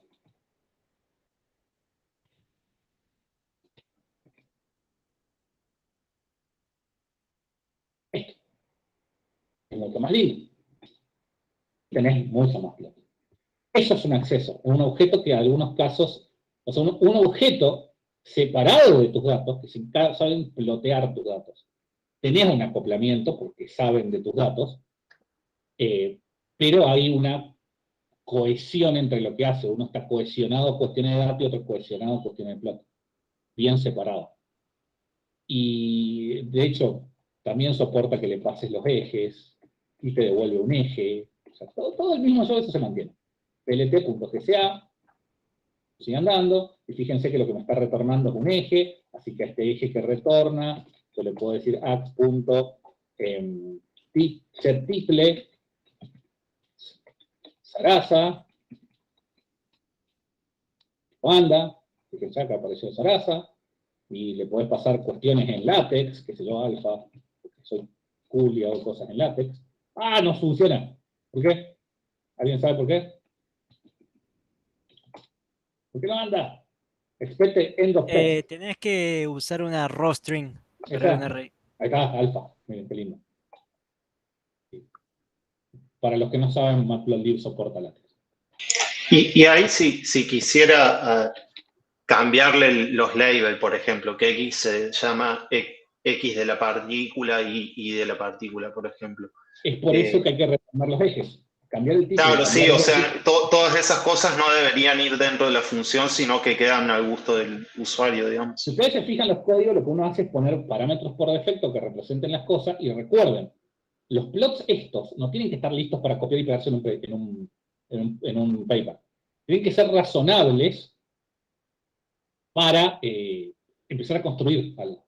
esto. Es mucho más lindo. Tenés mucho más plot. Eso es un acceso, un objeto que en algunos casos, o sea, un objeto separado de tus datos, que saben plotear tus datos. Tenés un acoplamiento porque saben de tus datos, pero hay una cohesión entre lo que hace. Uno está cohesionado a cuestiones de datos y otro cohesionado a cuestiones de plot. Bien separado. Y de hecho, también soporta que le pases los ejes y te devuelve un eje. O sea, todo el mismo eso se mantiene. plt.gca, sigue andando, y fíjense que lo que me está retornando es un eje, así que a este eje que retorna, yo le puedo decir ax.setTiple, Sarasa, anda, fíjense acá apareció Sarasa, y le podés pasar cuestiones en látex, que sé yo, alfa, porque soy cool y hago cosas en látex. ¡Ah, no funciona! ¿Por qué? ¿Alguien sabe por qué? ¿Por qué no anda? Expect end of text. Tenés que usar una raw string Ahí para está. un array. Ahí está, alfa. Miren qué lindo. Para los que no saben, Matplotlib soporta látex. Y ahí si quisiera cambiarle los labels, por ejemplo, que X se llama X de la partícula y Y de la partícula, por ejemplo. Es por eso que hay que retomar los ejes. Cambiar el título. Claro, sí, o sea, todas esas cosas no deberían ir dentro de la función, sino que quedan al gusto del usuario, digamos. Si ustedes se fijan los códigos, lo que uno hace es poner parámetros por defecto que representen las cosas, y recuerden, los plots estos no tienen que estar listos para copiar y pegarse en un paper. Tienen que ser razonables para empezar a construir algo.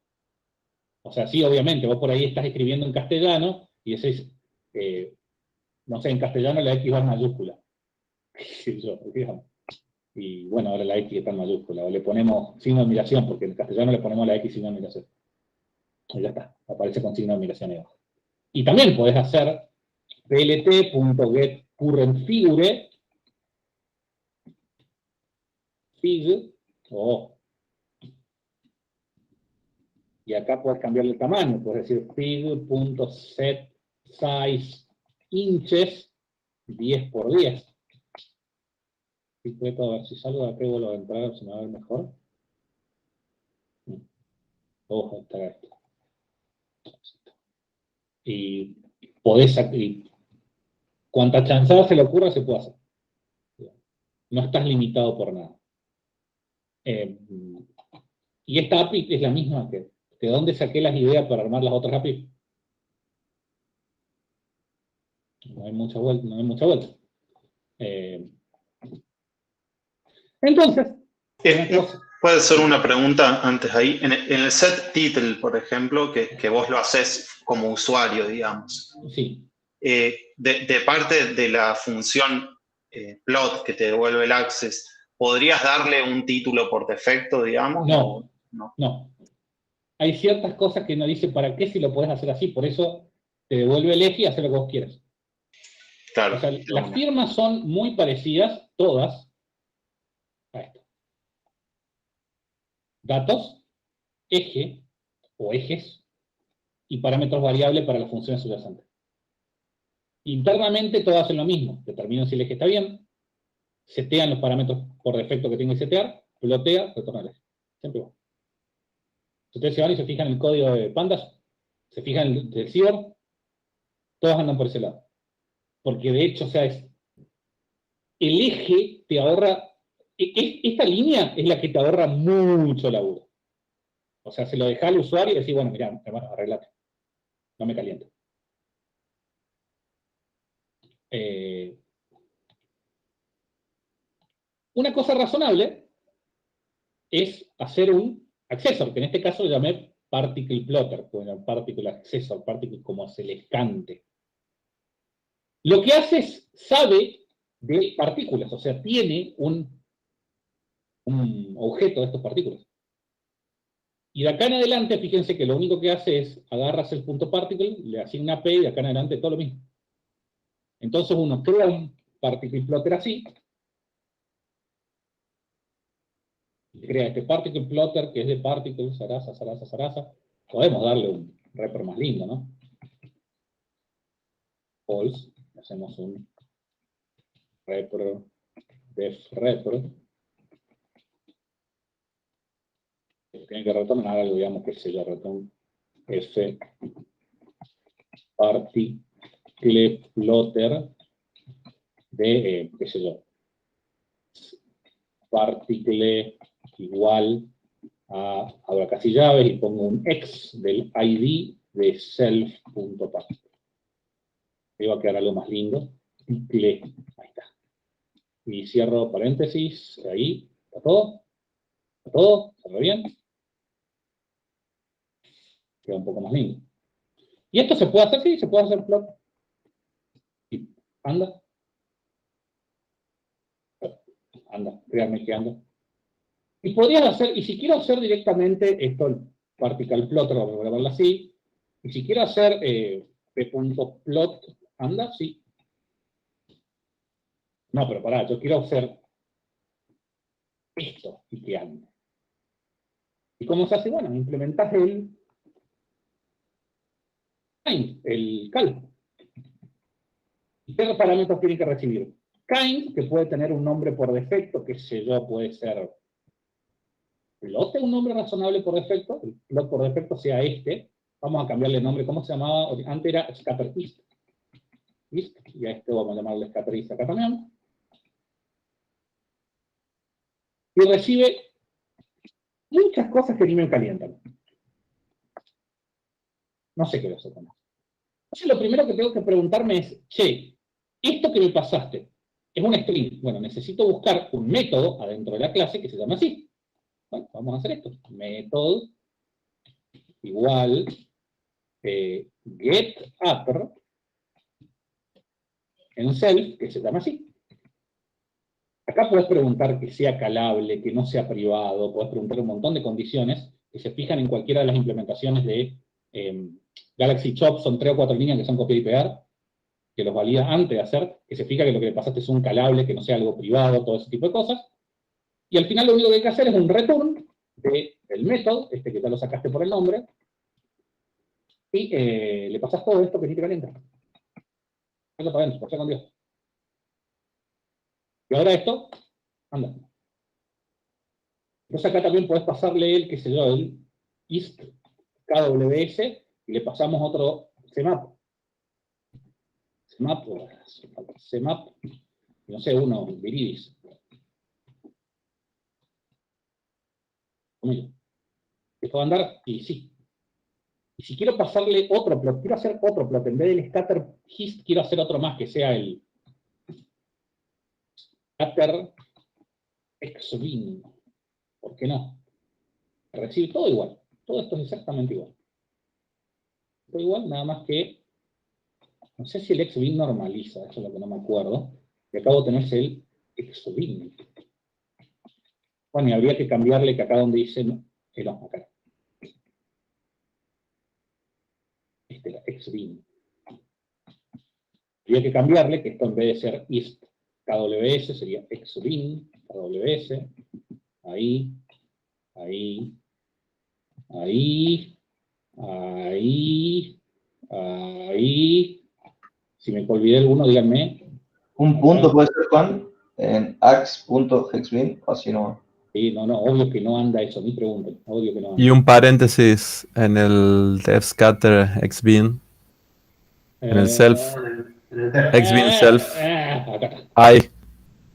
O sea, sí, obviamente, vos por ahí estás escribiendo en castellano y decís, no sé, en castellano la X va en mayúscula. Y bueno, ahora la X está en mayúscula. O le ponemos signo de admiración, porque en castellano le ponemos la X signo de admiración. Y ya está, aparece con signo de admiración ahí abajo. Y también podés hacer plt.getCurrentFigure, fig, y acá puedes cambiarle el tamaño, puedes decir fig.setSizeInches 10 por 10. Y puedo ver si salgo de acá y vuelvo a entrar, se me va a ver mejor. Ojo, está esto. Y podés, y cuanta chanzada se le ocurra, se puede hacer. No estás limitado por nada. Y esta API es la misma que ¿de dónde saqué las ideas para armar las otras API? No hay mucha vuelta, no hay mucha vuelta. Entonces, Puede ser una pregunta antes ahí. En el set title, por ejemplo, que vos lo haces como usuario, digamos. sí. De parte de la función plot que te devuelve el access, ¿podrías darle un título por defecto, digamos? No. Hay ciertas cosas que no dice para qué si lo puedes hacer así, por eso te devuelve el eje y hacer lo que vos quieras. Claro. O sea, las firmas son muy parecidas, todas, a esto. Datos, eje o ejes y parámetros variables para las funciones subyacentes. Internamente todas hacen lo mismo, determinan si el eje está bien, setean los parámetros por defecto que tengo que setear, plotea, retorna el eje. Siempre igual. Si ustedes se van y se fijan en el código de Pandas, se fijan en el del Cyborg, todos andan por ese lado. Porque de hecho, o sea, el eje te ahorra, esta línea es la que te ahorra mucho laburo. O sea, se lo deja al usuario y decís, bueno, mirá, hermano, arreglate. No me caliento. Una cosa razonable es hacer un accessor, que en este caso lo llamé particle plotter, bueno, particle accessor, particle como celescante. Lo que hace es, sabe de partículas, o sea, tiene un objeto de estas partículas. Y de acá en adelante, fíjense que lo único que hace es, agarras el punto particle, le asigna P y de acá en adelante todo lo mismo. Entonces uno crea un particle plotter así, crea este particle plotter que es de particles, zaraza, zaraza, zaraza. Podemos darle un repro más lindo, ¿no? False, hacemos un repro, def repro. Tienen que retornar algo, digamos, que se yo, return f particle plotter de, qué sé yo, particle igual a, abro casi llaves y pongo un x del ID de self.particle. Ahí va a quedar algo más lindo. Ahí está. Y cierro paréntesis, ahí, ¿está todo? ¿Está todo? ¿Está bien? Queda un poco más lindo. Y esto se puede hacer, sí, se puede hacer plot. Y anda. Anda, créanme que anda. Y podrías hacer, y si quiero hacer directamente esto, el particle plotter, vamos a grabarlo así, y si quiero hacer p.plot, anda, sí. No, pero pará, yo quiero hacer esto y que ande. ¿Y cómo se hace? Bueno, implementás el cal. ¿Y qué parámetros tiene que recibir? Kind, que puede tener un nombre por defecto, que sé yo, puede ser plot, un nombre razonable por defecto, el plot por defecto sea este, vamos a cambiarle el nombre, ¿cómo se llamaba? Antes era scatterist, y a este vamos a llamarle scatterist acá también. Y recibe muchas cosas que ni me calientan. No sé qué lo sé con eso. Entonces lo primero que tengo que preguntarme es, che, esto que me pasaste, es una string. Bueno, necesito buscar un método adentro de la clase que se llama así. Bueno, vamos a hacer esto. Método igual getUpper en self, que se llama así. Acá puedes preguntar que sea calable, que no sea privado, puedes preguntar un montón de condiciones que se fijan en cualquiera de las implementaciones de Galaxy Chop son 3 o 4 líneas que son copiar y pegar, que los valida antes de hacer, que se fija que lo que le pasaste es un calable, que no sea algo privado, todo ese tipo de cosas. Y al final lo único que hay que hacer es un return del método, que ya lo sacaste por el nombre, y le pasas todo esto que ni te calienta. Eso para adentro, por con Dios. Y ahora esto, anda. Entonces acá también podés pasarle el, qué sé yo, el ist KWS, y le pasamos otro CMAP. CMAP, no sé, uno, Viridis. Esto va a andar, y sí. Y si quiero pasarle otro plot, quiero hacer otro plot, en vez del scatter hist, quiero hacer otro más, que sea el scatter xbin. ¿Por qué no? Recibe todo igual. Todo esto es exactamente igual. Todo igual, nada más que, no sé si el xbin normaliza, eso es lo que no me acuerdo. Y acabo de tenerse el xbin. Bueno, y habría que cambiarle que acá donde dice, no, acá. Era xbin. Habría que cambiarle que esto en vez de ser ist KWS sería xbin KWS. Ahí, ahí, ahí, ahí, ahí. Si me olvidé alguno, díganme. Un punto puede ser, Juan, en ax.hexbin, o si no. Sí, no, obvio que no anda eso, ni pregunten, obvio que no anda. Y un paréntesis en el devscatter xbin, en el self, xbin self, acá está. hay.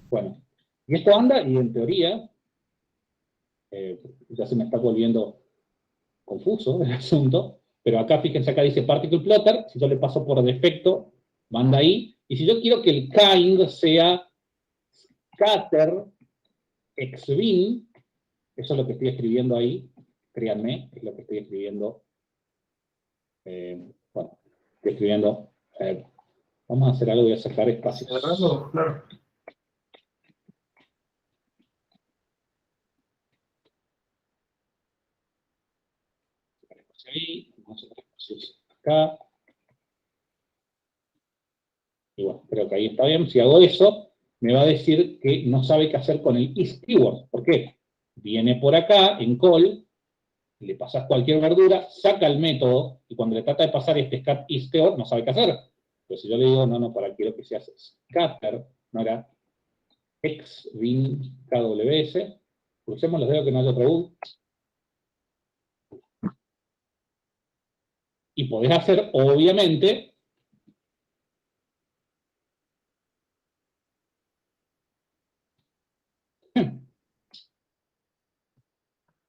Bueno, y esto anda, y en teoría, ya se me está volviendo confuso el asunto, pero acá fíjense, acá dice particle plotter, si yo le paso por defecto, manda ahí, y si yo quiero que el kind sea scatter xbin, eso es lo que estoy escribiendo ahí, créanme, es lo que estoy escribiendo, bueno, estoy escribiendo, vamos a hacer algo, voy a sacar espacios. Claro. Ahí, vamos a sacar espacios acá. Y bueno, creo que ahí está bien. Si hago eso, me va a decir que no sabe qué hacer con el isKeyword. ¿Por qué? Viene por acá, en call, le pasas cualquier verdura, saca el método, y cuando le trata de pasar este scat isKeyword, no sabe qué hacer. Pero si yo le digo, no, para quiero que se hace scatter, no era xbin kws, crucemos los dedos que no haya otro U. Y podés hacer, obviamente,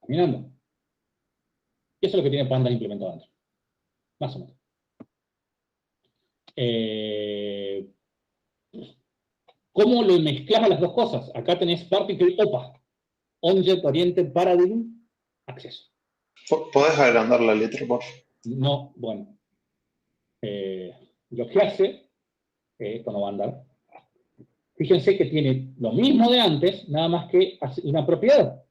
caminando. Y eso es lo que tiene Pandas implementado dentro. Más o menos. ¿Cómo lo mezclas a las dos cosas? Acá tenés Particle OPA. Object Oriented Paradigm Acceso. ¿Podés agrandar la letra, por favor? No, bueno. Lo que hace, esto no va a andar. Fíjense que tiene lo mismo de antes, nada más que hace una propiedad.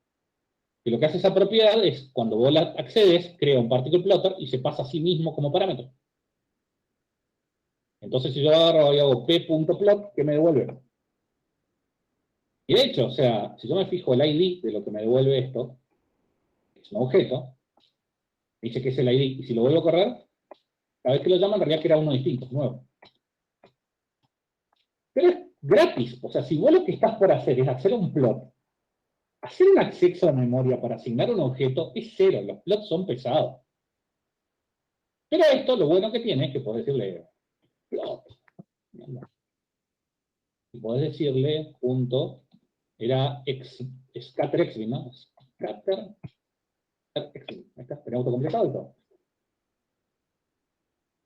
Y lo que hace esa propiedad es, cuando vos la accedes, crea un particle plotter y se pasa a sí mismo como parámetro. Entonces, si yo agarro y hago p.plot, ¿qué me devuelve? Y de hecho, o sea, si yo me fijo el ID de lo que me devuelve esto, es un objeto, dice que es el ID, y si lo vuelvo a correr, cada vez que lo llama, en realidad crea uno distinto, nuevo. Pero es gratis, o sea, si vos lo que estás por hacer es hacer un plot, hacer un acceso a memoria para asignar un objeto es cero, los plots son pesados. Pero esto, lo bueno que tiene es que podés decirle plot. Y podés decirle punto, era scatter xbin, ¿no? Scatter xbin. Ahí está, tenía autocompletado y todo.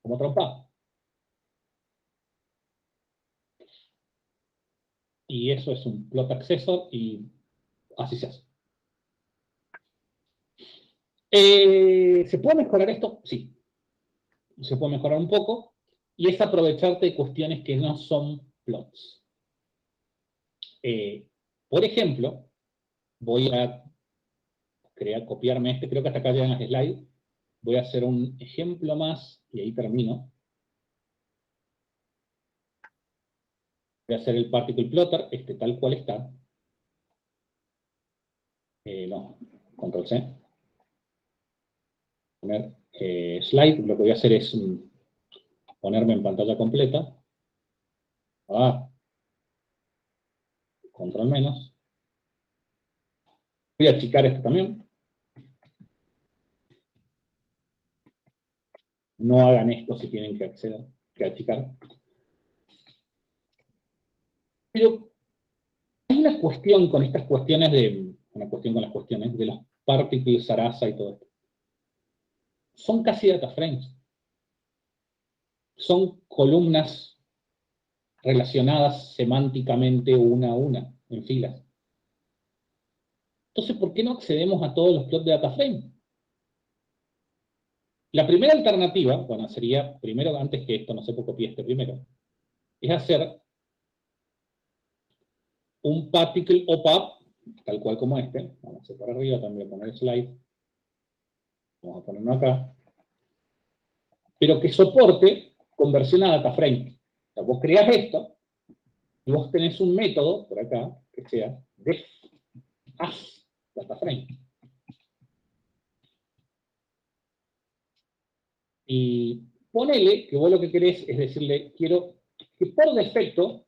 Como trompa. Y eso es un plot accessor y así se hace. ¿Se puede mejorar esto? Sí. Se puede mejorar un poco. Y es aprovecharte de cuestiones que no son plots. Por ejemplo, voy a copiarme creo que hasta acá llegan las slides. voy a hacer un ejemplo más, y ahí termino. Voy a hacer el particle plotter, tal cual está. No, control C. Poner slide, lo que voy a hacer es ponerme en pantalla completa. Control menos. Voy a achicar esto también. No hagan esto si tienen que acceder, que achicar. Pero hay una cuestión con estas cuestiones de, de los particles, Sarasa y todo esto. Son casi data frames. Son columnas relacionadas semánticamente una a una, en filas. Entonces, ¿por qué no accedemos a todos los plots de data frame? La primera alternativa, bueno, sería, primero, antes que esto, no sé por qué copié primero, es hacer un particle op-up, tal cual como este. Vamos a hacer para arriba, también voy a poner slide. Vamos a ponerlo acá. Pero que soporte conversión a data frame. O sea, vos creás esto, y vos tenés un método, por acá, que sea def as data frame. Y ponele que vos lo que querés es decirle, quiero que por defecto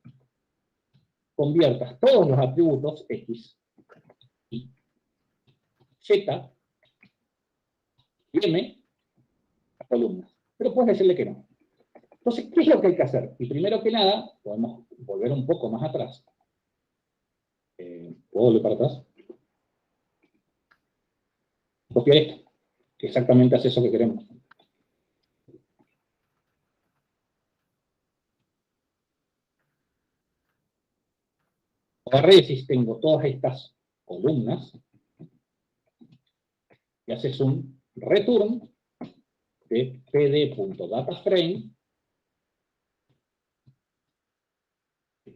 conviertas todos los atributos X, Y, Z, y M a columnas. Pero puedes decirle que no. Entonces, ¿qué es lo que hay que hacer? Y primero que nada, podemos volver un poco más atrás. ¿Puedo volver para atrás? Copiar esto, que exactamente hace eso que queremos. Agarré y tengo todas estas columnas, y haces un return de pd.dataframe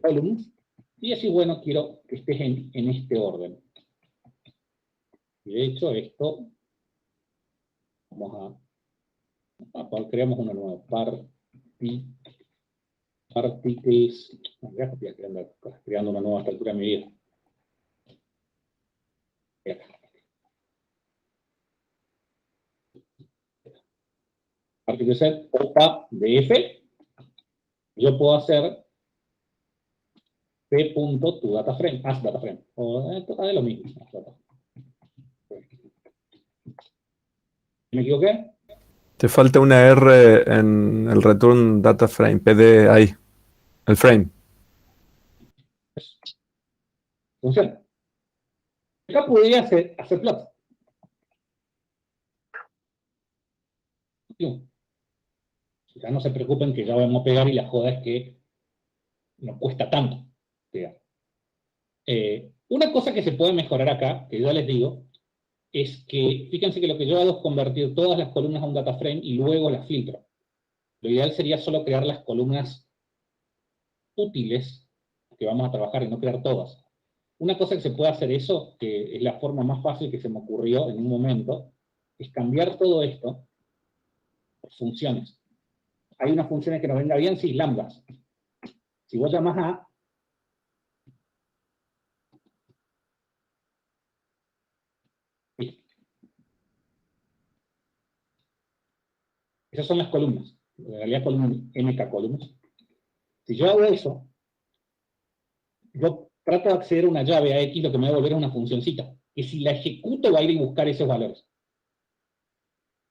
columns, y así, bueno, quiero que estés en este orden. Y de hecho, esto, vamos a creamos uno nuevo, particles, voy a copiar, creando una nueva a esta altura de mi vida. Particle set, opa, df, yo puedo hacer p.toDataFrame, as dataframe, o total es lo mismo. ¿Me equivoqué? Te falta una R en el return data frame, PD ahí, el frame. Funciona. Acá podría hacer plots. Ya no se preocupen que ya vamos a pegar y la joda es que no cuesta tanto pegar. Una cosa que se puede mejorar acá, que yo les digo, es que, fíjense que lo que yo hago es convertir todas las columnas a un data frame y luego las filtro. Lo ideal sería solo crear las columnas útiles que vamos a trabajar y no crear todas. Una cosa que se puede hacer eso, que es la forma más fácil que se me ocurrió en un momento, es cambiar todo esto por funciones. Hay unas funciones que nos venga bien, sí, lambdas. Si vos llamás a esas son las columnas, en realidad columnas MK columnas. Si yo hago eso, yo trato de acceder a una llave a X, lo que me va a devolver es una funcioncita, que si la ejecuto va a ir y buscar esos valores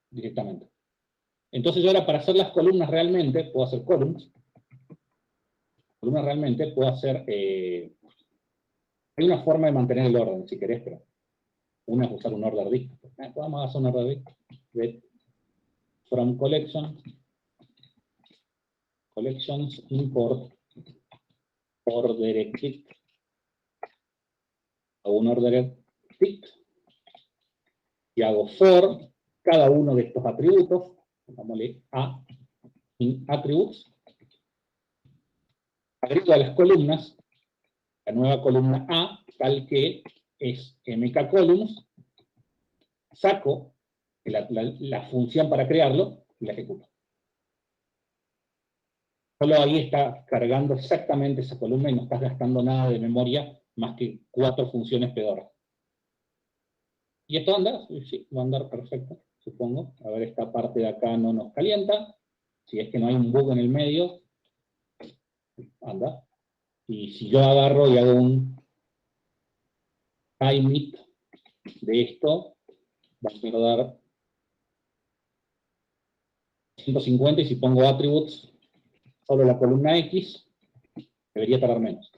directamente. Entonces yo ahora para hacer las columnas realmente, puedo hacer columns. Columnas realmente puedo hacer, hay una forma de mantener el orden, si querés, pero una es usar un order dict. Vamos a hacer un order dict. From collections import ordered dict. Hago un ordered dict y hago for cada uno de estos atributos. Pongámosle a in attributes. Agrego a las columnas la nueva columna A, tal que es mk columns. Saco la función para crearlo y la ejecuto. Solo ahí está cargando exactamente esa columna y no estás gastando nada de memoria más que 4 funciones pedorras. ¿Y esto anda? Sí, va a andar perfecto, supongo. A ver, esta parte de acá no nos calienta. Si es que no hay un bug en el medio, anda. Y si yo agarro y hago un time de esto, va a dar 150, y si pongo attributes, solo la columna X, debería tardar menos.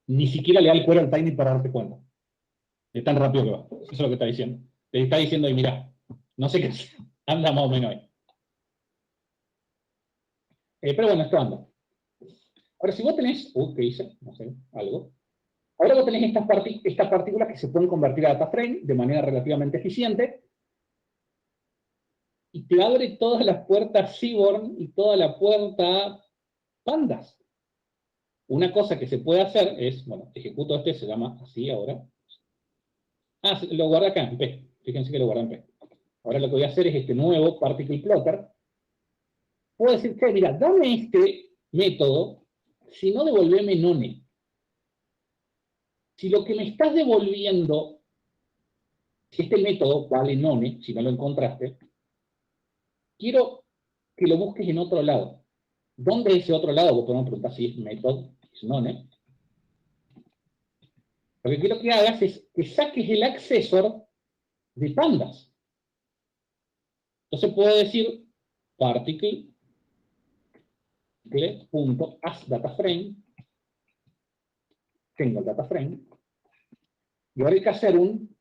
Ni siquiera le da el cuero al Tiny para darte cuenta. Es tan rápido que va. Eso es lo que está diciendo. Te está diciendo, y mirá, no sé qué anda más o menos ahí. Pero bueno, esto anda. Ahora, si vos tenés, ¿qué hice? No sé, algo. Ahora vos tenés estas partículas que se pueden convertir a data frame de manera relativamente eficiente, y te abre todas las puertas Seaborn y toda la puerta Pandas. Una cosa que se puede hacer es, bueno, ejecuto este, se llama así ahora. Ah, lo guardé acá en P. Fíjense que lo guardé en P. Ahora lo que voy a hacer es este nuevo particle plotter. Puedo decir que, mira, dame este método, si no devolveme none. Si lo que me estás devolviendo, si este método vale none, si no lo encontraste, quiero que lo busques en otro lado. ¿Dónde es ese otro lado? Vos podemos preguntar si es method, es none. Lo que quiero que hagas es que saques el accessor de pandas. Entonces puedo decir particle.asDataFrame. Tengo el dataframe. Y ahora hay que hacer un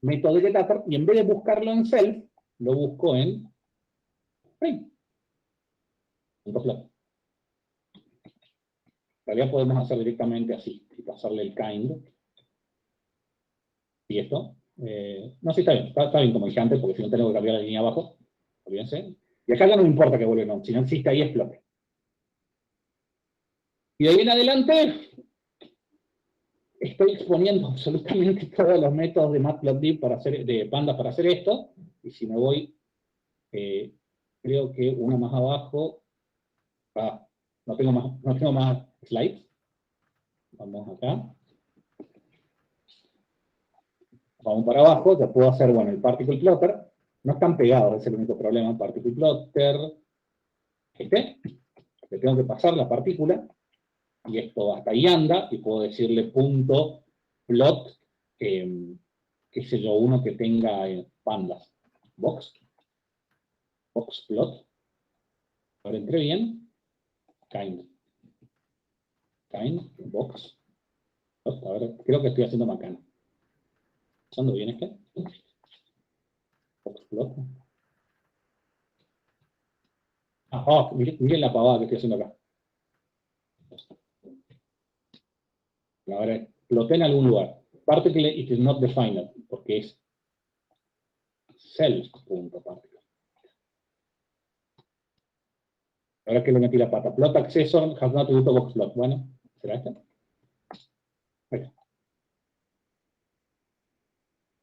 método getter, y en vez de buscarlo en self, lo busco en frame.plot. En realidad podemos hacer directamente así, y pasarle el kind. Y esto. No, sí, está bien. Está bien como dije antes, porque si no tengo que cambiar la línea abajo. Olvídense. Y acá ya no me importa que vuelva no. Si no existe ahí, explote. Y de ahí en adelante, estoy exponiendo absolutamente todos los métodos de Matplotlib de Panda para hacer esto. Y si me voy, creo que uno más abajo. No tengo más slides. Vamos acá. Vamos para abajo, ya puedo hacer, bueno, el particle plotter. No están pegados, ese es el único problema. Particle plotter. Le tengo que pasar la partícula. Y esto hasta ahí anda. Y puedo decirle punto plot, qué sé yo, uno que tenga pandas. Box plot. Ahora entré bien. Kind, box. A ver, creo que estoy haciendo macana. ¿Pasando bien este? Box plot. Miren la pavada que estoy haciendo acá. Ahora, ploté en algún lugar. Particle it is not defined, porque es self.particle. Ahora que le metí la pata. Plot accessor has not used box plot. Bueno, ¿será este? Bueno.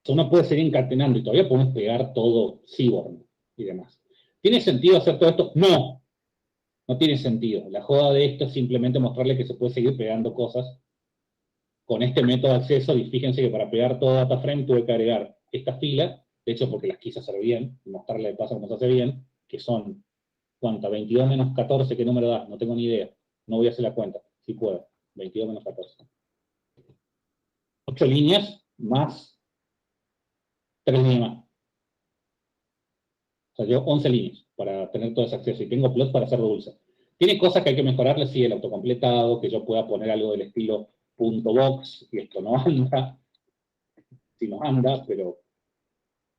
Uno puede seguir encadenando y todavía podemos pegar todo Seaborn y demás. ¿Tiene sentido hacer todo esto? No. No tiene sentido. La joda de esto es simplemente mostrarle que se puede seguir pegando cosas con este método de acceso. Y fíjense que para pegar todo DataFrame tuve que agregar esta fila, de hecho porque las quise hacer bien, y mostrarle de paso cómo se hace bien, que son, ¿cuánta? 22 menos 14, ¿qué número da? No tengo ni idea. No voy a hacer la cuenta. Si puedo. 22 menos 14. 8 líneas más 3 líneas más. O sea, yo 11 líneas para tener todo ese acceso. Y tengo plot para hacer dulce. Tiene cosas que hay que mejorarle, sí, el autocompletado, que yo pueda poner algo del estilo .box, y esto no anda. Sí nos anda, pero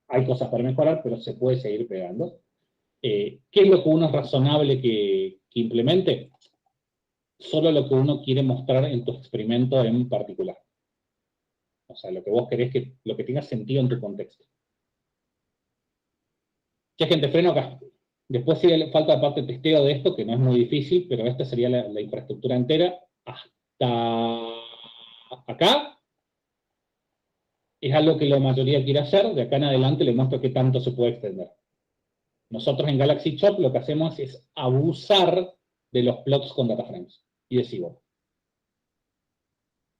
hay cosas para mejorar, pero se puede seguir pegando. ¿Qué es lo que uno es razonable que implemente? Solo lo que uno quiere mostrar en tu experimento en particular. O sea, lo que vos querés lo que tenga sentido en tu contexto. Ya, gente, freno acá. Después sí falta la parte de testeo de esto, que no es muy difícil, pero esta sería la infraestructura entera hasta acá es algo que la mayoría quiere hacer. De acá en adelante les muestro qué tanto se puede extender. Nosotros en Galaxy Chop lo que hacemos es abusar de los plots con data frames y de Seaborn.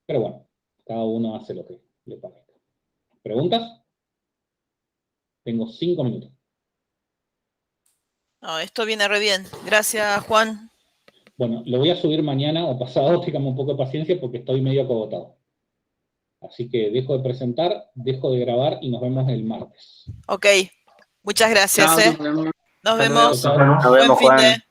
Pero bueno, cada uno hace lo que le parezca. ¿Preguntas? Tengo 5 minutos. No, esto viene re bien. Gracias, Juan. Bueno, lo voy a subir mañana o pasado, téngame un poco de paciencia porque estoy medio acogotado. Así que dejo de presentar, dejo de grabar y nos vemos el martes. Ok. Muchas gracias. Chao, nos vemos. Nos Nos vemos. vemos. Buen fin de.